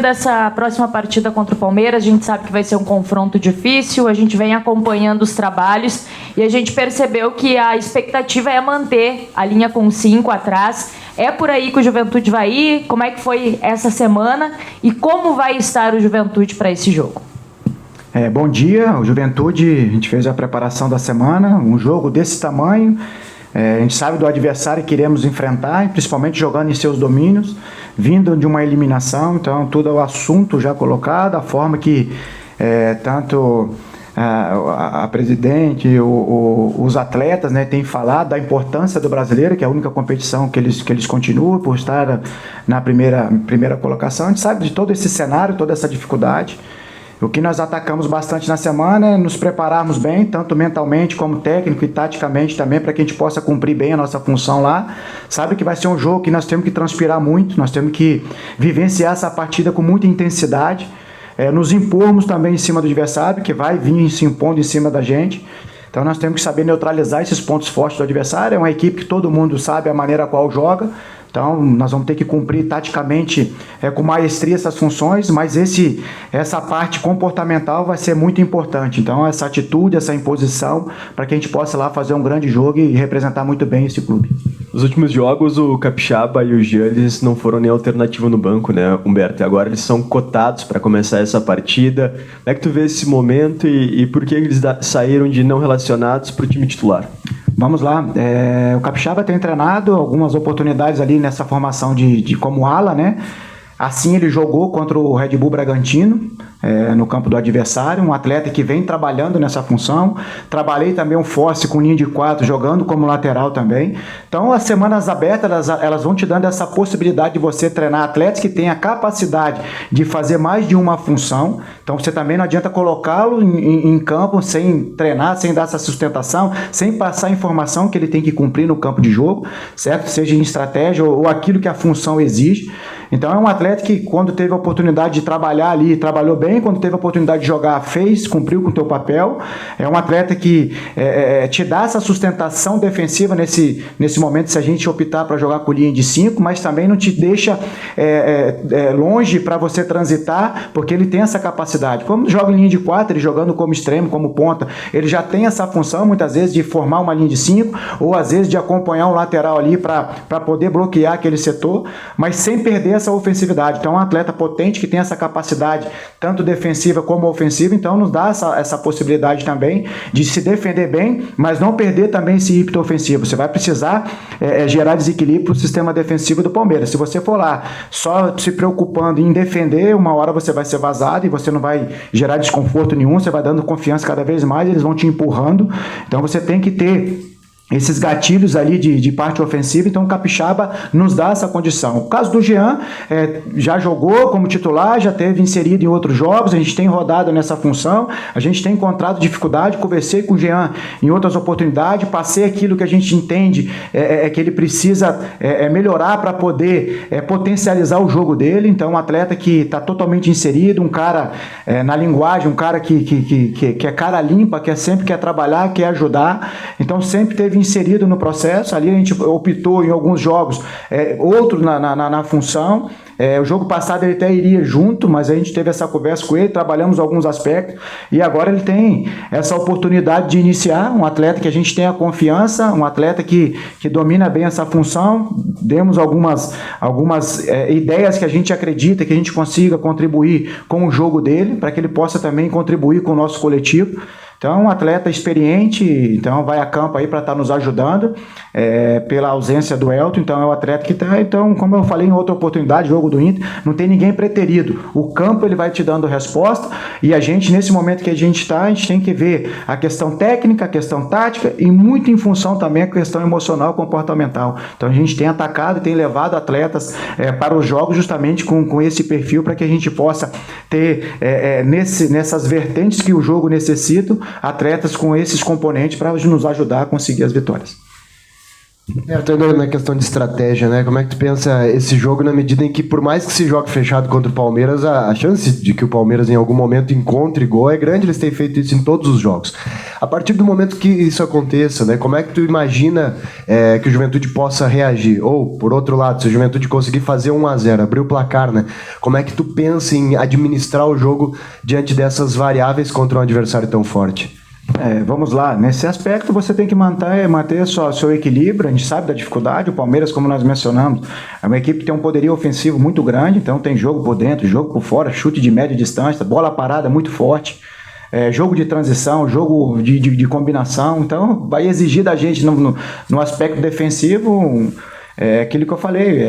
dessa próxima partida contra o Palmeiras, a gente sabe que vai ser um confronto difícil, a gente vem acompanhando os trabalhos e a gente percebeu que a expectativa é manter a linha com 5 atrás. É por aí que o Juventude vai ir? Como é que foi essa semana e como vai estar o Juventude para esse jogo? Bom dia, o Juventude, a gente fez a preparação da semana, um jogo desse tamanho, a gente sabe do adversário que iremos enfrentar, principalmente jogando em seus domínios, vindo de uma eliminação, então tudo é o assunto já colocado, a forma que tanto a presidente, os atletas, né, têm falado da importância do brasileiro, que é a única competição que eles continuam por estar na primeira colocação. A gente sabe de todo esse cenário, toda essa dificuldade. O que nós atacamos bastante na semana é nos prepararmos bem, tanto mentalmente como técnico e taticamente também, para que a gente possa cumprir bem a nossa função lá. Sabe que vai ser um jogo que nós temos que transpirar muito, nós temos que vivenciar essa partida com muita intensidade, nos impormos também em cima do adversário, que vai vir se impondo em cima da gente. Então nós temos que saber neutralizar esses pontos fortes do adversário. É uma equipe que todo mundo sabe a maneira a qual joga. Então nós vamos ter que cumprir taticamente com maestria essas funções, mas essa parte comportamental vai ser muito importante. Então essa atitude, essa imposição, para que a gente possa lá fazer um grande jogo e representar muito bem esse clube. Nos últimos jogos, o Capixaba e o Jean, eles não foram nem alternativa no banco, né, Humberto? E agora eles são cotados para começar essa partida. Como é que tu vê esse momento e por que eles saíram de não relacionados para o time titular? Vamos lá, o Capixaba tem treinado algumas oportunidades ali nessa formação de como ala, né? Assim ele jogou contra o Red Bull Bragantino, no campo do adversário, um atleta que vem trabalhando nessa função. Trabalhei também um Force com linha de 4, jogando como lateral também. Então as semanas abertas, elas vão te dando essa possibilidade de você treinar atletas que têm a capacidade de fazer mais de uma função. Então você também não adianta colocá-lo em campo sem treinar, sem dar essa sustentação, sem passar a informação que ele tem que cumprir no campo de jogo, certo? Seja em estratégia ou aquilo que a função exige. Então é um atleta que, quando teve a oportunidade de trabalhar ali, trabalhou bem. Quando teve a oportunidade de jogar, fez, cumpriu com o teu papel. É um atleta que te dá essa sustentação defensiva nesse momento, se a gente optar para jogar com linha de 5, mas também não te deixa longe para você transitar, porque ele tem essa capacidade. Como joga em linha de 4, ele jogando como extremo, como ponta, ele já tem essa função, muitas vezes, de formar uma linha de 5, ou às vezes de acompanhar um lateral ali para poder bloquear aquele setor, mas sem perder essa ofensividade. Então é um atleta potente que tem essa capacidade tanto defensiva como ofensiva, então nos dá essa possibilidade também de se defender bem, mas não perder também esse ímpeto ofensivo. Você vai precisar gerar desequilíbrio para o sistema defensivo do Palmeiras. Se você for lá só se preocupando em defender, uma hora você vai ser vazado e você não vai gerar desconforto nenhum, você vai dando confiança cada vez mais, eles vão te empurrando. Então você tem que ter esses gatilhos ali de parte ofensiva, então o Capixaba nos dá essa condição. O caso do Jean, já jogou como titular, já teve inserido em outros jogos, a gente tem rodado nessa função, a gente tem encontrado dificuldade, conversei com o Jean em outras oportunidades, passei aquilo que a gente entende que ele precisa melhorar para poder potencializar o jogo dele. Então um atleta que está totalmente inserido, um cara na linguagem, um cara que é cara limpa, que sempre quer trabalhar, quer ajudar, então sempre teve inserido no processo. Ali a gente optou em alguns jogos, outro na função. O jogo passado ele até iria junto, mas a gente teve essa conversa com ele, trabalhamos alguns aspectos e agora ele tem essa oportunidade de iniciar, um atleta que a gente tem a confiança, um atleta que domina bem essa função. Demos algumas ideias que a gente acredita que a gente consiga contribuir com o jogo dele, para que ele possa também contribuir com o nosso coletivo. Então, um atleta experiente, então vai a campo aí para estar nos ajudando, pela ausência do Elton. Então é o atleta que está, então, como eu falei em outra oportunidade, jogo do Inter, não tem ninguém preterido. O campo ele vai te dando resposta e a gente, nesse momento que a gente está, a gente tem que ver a questão técnica, a questão tática e muito em função também a questão emocional e comportamental. Então a gente tem atacado e tem levado atletas para os jogos justamente com esse perfil, para que a gente possa ter nessas vertentes que o jogo necessita, atletas com esses componentes para nos ajudar a conseguir as vitórias. Até na questão de estratégia, né? Como é que tu pensa esse jogo na medida em que, por mais que se jogue fechado contra o Palmeiras, a chance de que o Palmeiras em algum momento encontre gol é grande, eles têm feito isso em todos os jogos. A partir do momento que isso aconteça, né? Como é que tu imagina que o Juventude possa reagir? Ou, por outro lado, se o Juventude conseguir fazer 1-0, abrir o placar, né? Como é que tu pensa em administrar o jogo diante dessas variáveis contra um adversário tão forte? Vamos lá, nesse aspecto você tem que manter seu equilíbrio. A gente sabe da dificuldade. O Palmeiras, como nós mencionamos, é uma equipe que tem um poderio ofensivo muito grande, então tem jogo por dentro, jogo por fora, chute de média distância, bola parada muito forte, jogo de transição, jogo de combinação. Então vai exigir da gente no aspecto defensivo aquilo que eu falei,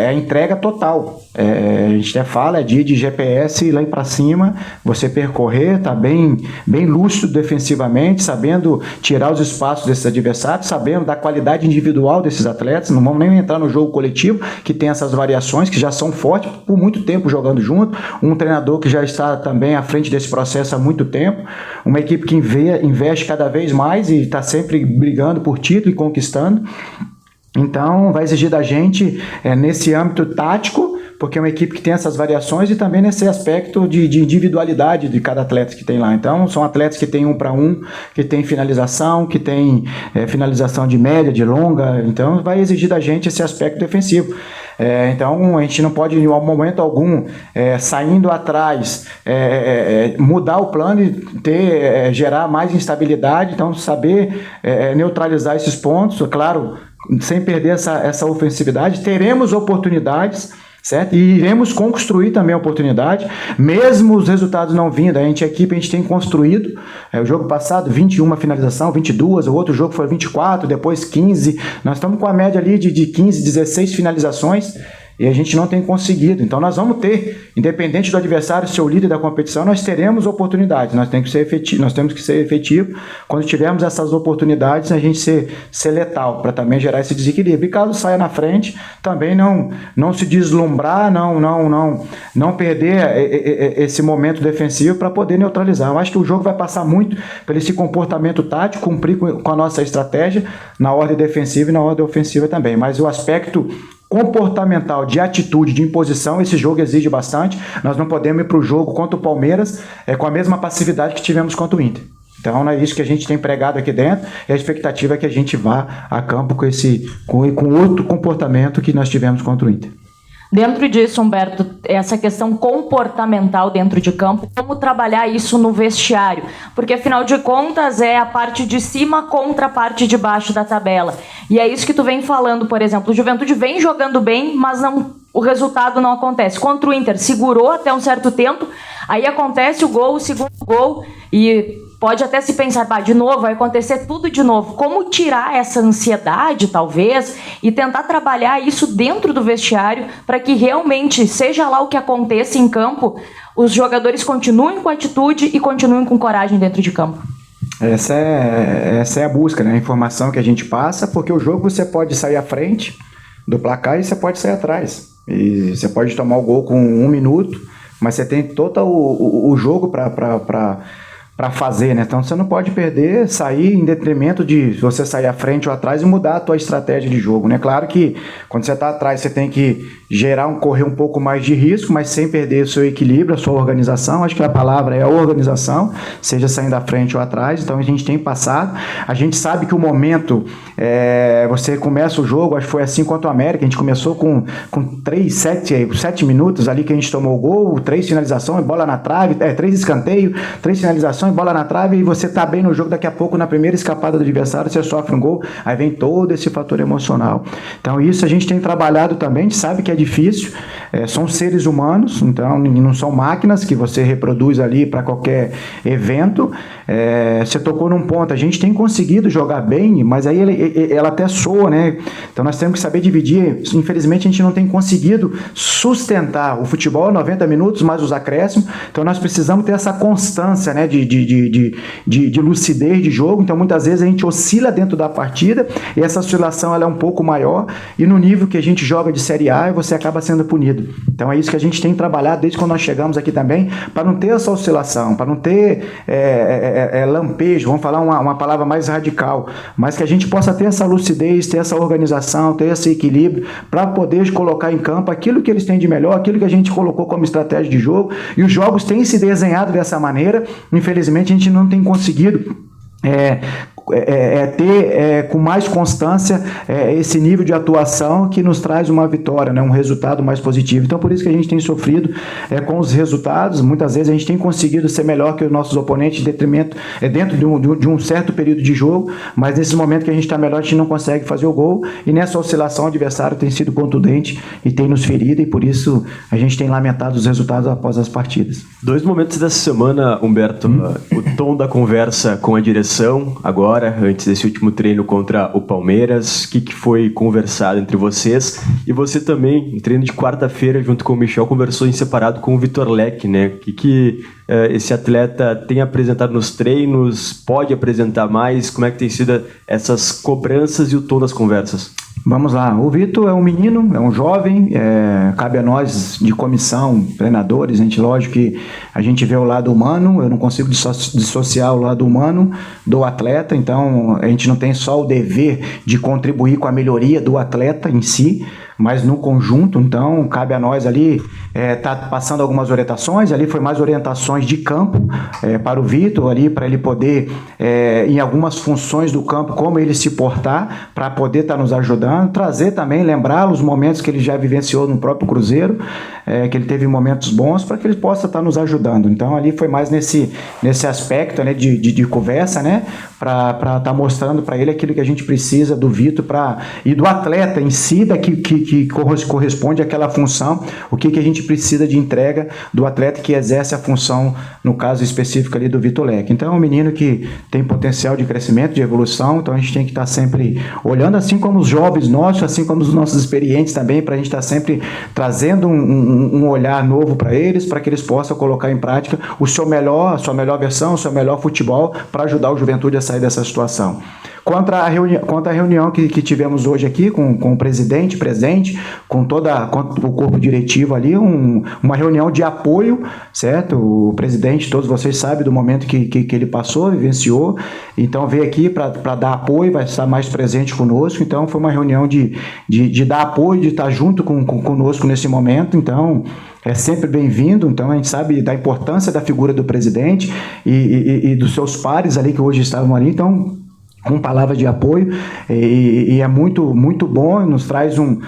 a entrega total. A gente até fala de GPS lá para cima, você percorrer, tá bem lúcido defensivamente, sabendo tirar os espaços desses adversários, sabendo da qualidade individual desses atletas. Não vamos nem entrar no jogo coletivo, que tem essas variações, que já são fortes por muito tempo jogando junto, um treinador que já está também à frente desse processo há muito tempo, uma equipe que investe cada vez mais e está sempre brigando por título e conquistando. Então, vai exigir da gente, nesse âmbito tático, porque é uma equipe que tem essas variações, e também nesse aspecto de individualidade de cada atleta que tem lá. Então, são atletas que tem 1-1, que tem finalização, que tem finalização de média, de longa. Então, vai exigir da gente esse aspecto defensivo. Então, a gente não pode, em momento algum, saindo atrás, mudar o plano e gerar mais instabilidade. Então, saber neutralizar esses pontos, claro, sem perder essa ofensividade. Teremos oportunidades, certo? E iremos construir também a oportunidade, mesmo os resultados não vindo. A equipe tem construído. O jogo passado, 21 finalização, 22, o outro jogo foi 24, depois 15. Nós estamos com a média ali de 15, 16 finalizações, e a gente não tem conseguido. Então nós vamos ter, independente do adversário ser o líder da competição, nós teremos oportunidades. Nós temos que ser efetivos. Quando tivermos essas oportunidades, a gente ser letal, para também gerar esse desequilíbrio. E caso saia na frente, também não se deslumbrar, não perder esse momento defensivo para poder neutralizar. Eu acho que o jogo vai passar muito por esse comportamento tático, cumprir com a nossa estratégia na ordem defensiva e na ordem ofensiva também. Mas o aspecto comportamental, de atitude, de imposição, esse jogo exige bastante. Nós não podemos ir para o jogo contra o Palmeiras com a mesma passividade que tivemos contra o Inter. Então é isso que a gente tem pregado aqui dentro, e a expectativa é que a gente vá a campo com outro comportamento que nós tivemos contra o Inter. Dentro disso, Humberto, essa questão comportamental dentro de campo, como trabalhar isso no vestiário? Porque, afinal de contas, é a parte de cima contra a parte de baixo da tabela. E é isso que tu vem falando, por exemplo. O Juventude vem jogando bem, mas o resultado não acontece. Contra o Inter, segurou até um certo tempo, aí acontece o segundo gol, e pode até se pensar, de novo, vai acontecer tudo de novo. Como tirar essa ansiedade, talvez, e tentar trabalhar isso dentro do vestiário para que realmente, seja lá o que aconteça em campo, os jogadores continuem com atitude e continuem com coragem dentro de campo? Essa é a busca, né? A informação que a gente passa, porque o jogo você pode sair à frente do placar e você pode sair atrás. E você pode tomar o gol com 1 minuto, mas você tem todo o jogo para fazer, né? Então você não pode sair em detrimento de você sair à frente ou atrás e mudar a tua estratégia de jogo, né? Claro que quando você está atrás você tem que correr um pouco mais de risco, mas sem perder o seu equilíbrio, a sua organização. Acho que a palavra é a organização, seja saindo à frente ou atrás. Então a gente tem passado, a gente sabe que o momento, você começa o jogo, acho que foi assim contra o América, a gente começou com 7 minutos ali que a gente tomou o gol, 3 finalizações, bola na trave, 3 escanteios, 3 finalizações, bola na trave, e você tá bem no jogo, daqui a pouco na primeira escapada do adversário você sofre um gol, aí vem todo esse fator emocional. Então isso a gente tem trabalhado também, a gente sabe que é difícil, são seres humanos, então não são máquinas que você reproduz ali para qualquer evento. Você tocou num ponto, a gente tem conseguido jogar bem, mas aí ela até soa, né? Então nós temos que saber dividir. Infelizmente a gente não tem conseguido sustentar o futebol 90 minutos mais os acréscimos, então nós precisamos ter essa constância, né, de de lucidez de jogo, então muitas vezes a gente oscila dentro da partida e essa oscilação ela é um pouco maior e no nível que a gente joga de Série A você acaba sendo punido. Então é isso que a gente tem trabalhado desde quando nós chegamos aqui também, para não ter essa oscilação, para não ter lampejo, vamos falar uma palavra mais radical, mas que a gente possa ter essa lucidez, ter essa organização, ter esse equilíbrio para poder colocar em campo aquilo que eles têm de melhor, aquilo que a gente colocou como estratégia de jogo, e os jogos têm se desenhado dessa maneira. Infelizmente a gente não tem conseguido ter com mais constância esse nível de atuação que nos traz uma vitória, né, um resultado mais positivo. Então por isso que a gente tem sofrido com os resultados. Muitas vezes a gente tem conseguido ser melhor que os nossos oponentes em detrimento, dentro de um certo período de jogo, mas nesse momento que a gente está melhor a gente não consegue fazer o gol, e nessa oscilação o adversário tem sido contundente e tem nos ferido, e por isso a gente tem lamentado os resultados após as partidas. 2 momentos dessa semana, Humberto, o tom da conversa com a direção agora, antes desse último treino contra o Palmeiras, o que foi conversado entre vocês? E você também, no treino de quarta-feira, junto com o Michel, conversou em separado com o Vitor Leque, né? O que esse atleta tem apresentado nos treinos, pode apresentar mais? Como é que tem sido essas cobranças e o tom das conversas? Vamos lá, o Vitor é um menino, é um jovem, cabe a nós de comissão, treinadores, lógico que a gente vê o lado humano, eu não consigo dissociar o lado humano do atleta, então a gente não tem só o dever de contribuir com a melhoria do atleta em si, mas no conjunto, então cabe a nós ali tá passando algumas orientações, ali foi mais orientações de campo para o Vitor, ali para ele poder em algumas funções do campo, como ele se portar, para poder estar nos ajudando, trazer também, lembrá-lo os momentos que ele já vivenciou no próprio Cruzeiro, que ele teve momentos bons, para que ele possa estar nos ajudando. Então ali foi mais nesse aspecto, né, de conversa, né, para estar mostrando para ele aquilo que a gente precisa do Vitor e do atleta em si, que corresponde àquela função, o que a gente precisa de entrega do atleta que exerce a função, no caso específico ali do Vitor Leque. Então é um menino que tem potencial de crescimento, de evolução, então a gente tem que estar sempre olhando, assim como os jovens nossos, assim como os nossos experientes também, para a gente estar sempre trazendo um olhar novo para eles, para que eles possam colocar em prática a sua melhor versão, o seu melhor futebol, para ajudar o Juventude a sair dessa situação. Quanto à reunião que tivemos hoje aqui com o presidente presente, com o corpo diretivo ali, uma reunião de apoio, certo? O presidente, todos vocês sabem do momento que ele passou, vivenciou, então veio aqui para dar apoio, vai estar mais presente conosco, então foi uma reunião de dar apoio, de estar junto conosco nesse momento, então é sempre bem-vindo. Então a gente sabe da importância da figura do presidente e dos seus pares ali que hoje estavam ali, então com palavras de apoio, e é muito, muito bom, nos traz um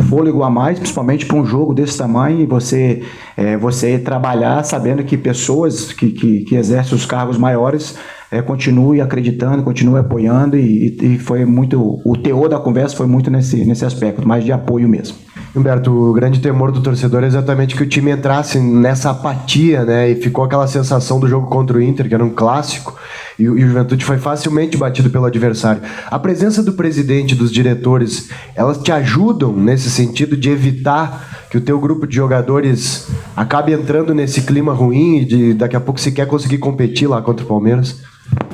fôlego a mais, principalmente para um jogo desse tamanho, e você trabalhar sabendo que pessoas que exercem os cargos maiores continuem acreditando, continuem apoiando, e foi muito, o teor da conversa foi muito nesse aspecto, mais de apoio mesmo. Humberto, o grande temor do torcedor é exatamente que o time entrasse nessa apatia, né? E ficou aquela sensação do jogo contra o Inter, que era um clássico, e o Juventude foi facilmente batido pelo adversário. A presença do presidente, dos diretores, elas te ajudam nesse sentido de evitar que o teu grupo de jogadores acabe entrando nesse clima ruim e de daqui a pouco se quer conseguir competir lá contra o Palmeiras?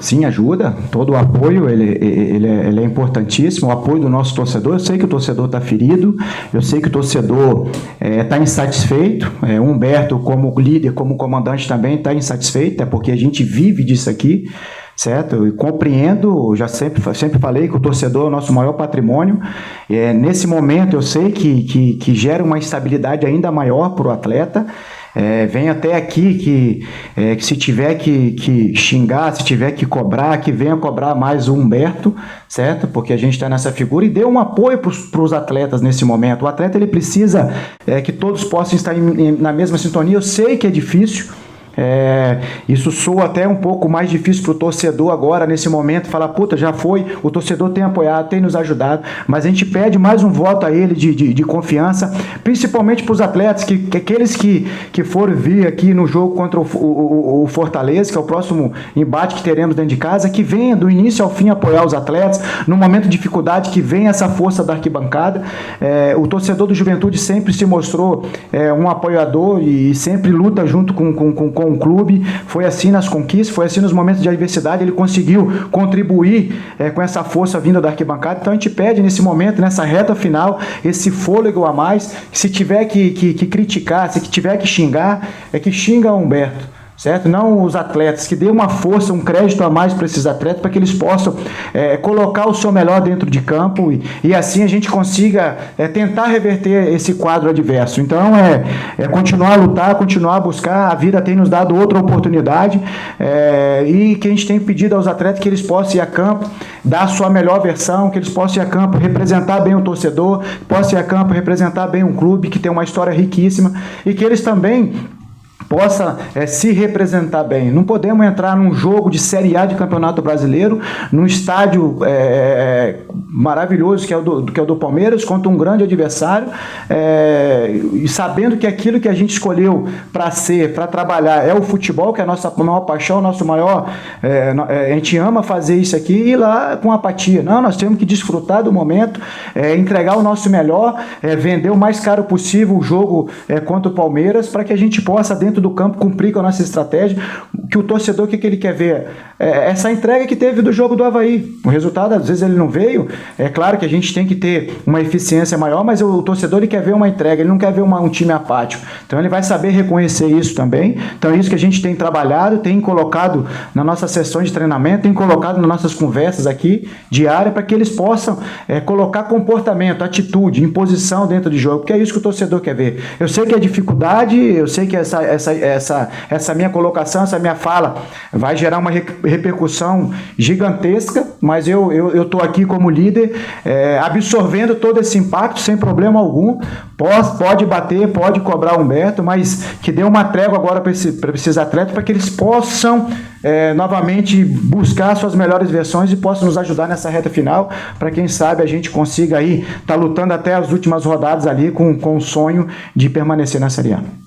Sim, ajuda. Todo o apoio ele é importantíssimo. O apoio do nosso torcedor. Eu sei que o torcedor está ferido, eu sei que o torcedor está insatisfeito. O Humberto, como líder, como comandante, também está insatisfeito, porque a gente vive disso aqui, certo? E compreendo, já sempre falei que o torcedor é o nosso maior patrimônio. Nesse momento, eu sei que gera uma instabilidade ainda maior para o atleta. Vem até aqui que se tiver que xingar, se tiver que cobrar, que venha cobrar mais o Humberto, certo? Porque a gente está nessa figura, e dê um apoio para os atletas nesse momento. O atleta ele precisa que todos possam estar na mesma sintonia. Eu sei que é difícil. Isso soa até um pouco mais difícil para o torcedor agora, nesse momento, falar, puta, já foi, o torcedor tem apoiado, tem nos ajudado, mas a gente pede mais um voto a ele de confiança, principalmente para os atletas, que aqueles que foram vir aqui no jogo contra o Fortaleza, que é o próximo embate que teremos dentro de casa, que venha do início ao fim apoiar os atletas, no momento de dificuldade, que venha essa força da arquibancada. O torcedor do Juventude sempre se mostrou um apoiador e sempre luta junto com com o clube, foi assim nas conquistas, foi assim nos momentos de adversidade, ele conseguiu contribuir com essa força vinda da arquibancada. Então a gente pede nesse momento, nessa reta final, esse fôlego a mais. Se tiver que criticar, se tiver que xingar, que xinga o Humberto, certo? Não os atletas, que dê uma força, um crédito a mais para esses atletas, para que eles possam colocar o seu melhor dentro de campo e assim a gente consiga tentar reverter esse quadro adverso. Então continuar a lutar, continuar a buscar. A vida tem nos dado outra oportunidade e que a gente tem pedido aos atletas que eles possam ir a campo, dar a sua melhor versão, que eles possam ir a campo representar bem o torcedor, possam ir a campo representar bem um clube que tem uma história riquíssima e que eles também possa se representar bem. Não podemos entrar num jogo de Série A de Campeonato Brasileiro, num estádio maravilhoso que é o do Palmeiras, contra um grande adversário, e sabendo que aquilo que a gente escolheu para trabalhar é o futebol, que é a nossa maior paixão, nosso maior... a gente ama fazer isso aqui e ir lá com apatia. Não, nós temos que desfrutar do momento, entregar o nosso melhor, vender o mais caro possível o jogo contra o Palmeiras, para que a gente possa, dentro do campo, cumprir com a nossa estratégia, que o torcedor, o que ele quer ver? Essa entrega que teve do jogo do Avaí. O resultado, às vezes, ele não veio. É claro que a gente tem que ter uma eficiência maior, mas o torcedor, ele quer ver uma entrega, ele não quer ver um time apático. Então, ele vai saber reconhecer isso também. Então, é isso que a gente tem trabalhado, tem colocado na nossa sessão de treinamento, tem colocado nas nossas conversas aqui, diárias, para que eles possam colocar comportamento, atitude, imposição dentro de jogo, porque é isso que o torcedor quer ver. Eu sei que é dificuldade, eu sei que essa minha colocação, essa minha fala vai gerar uma repercussão gigantesca, mas eu estou aqui como líder, absorvendo todo esse impacto sem problema algum. Pode bater, pode cobrar o Humberto, mas que dê uma trégua agora para esses atletas, para que eles possam novamente buscar suas melhores versões e possam nos ajudar nessa reta final, para quem sabe a gente consiga aí estar lutando até as últimas rodadas ali com o sonho de permanecer na Série A.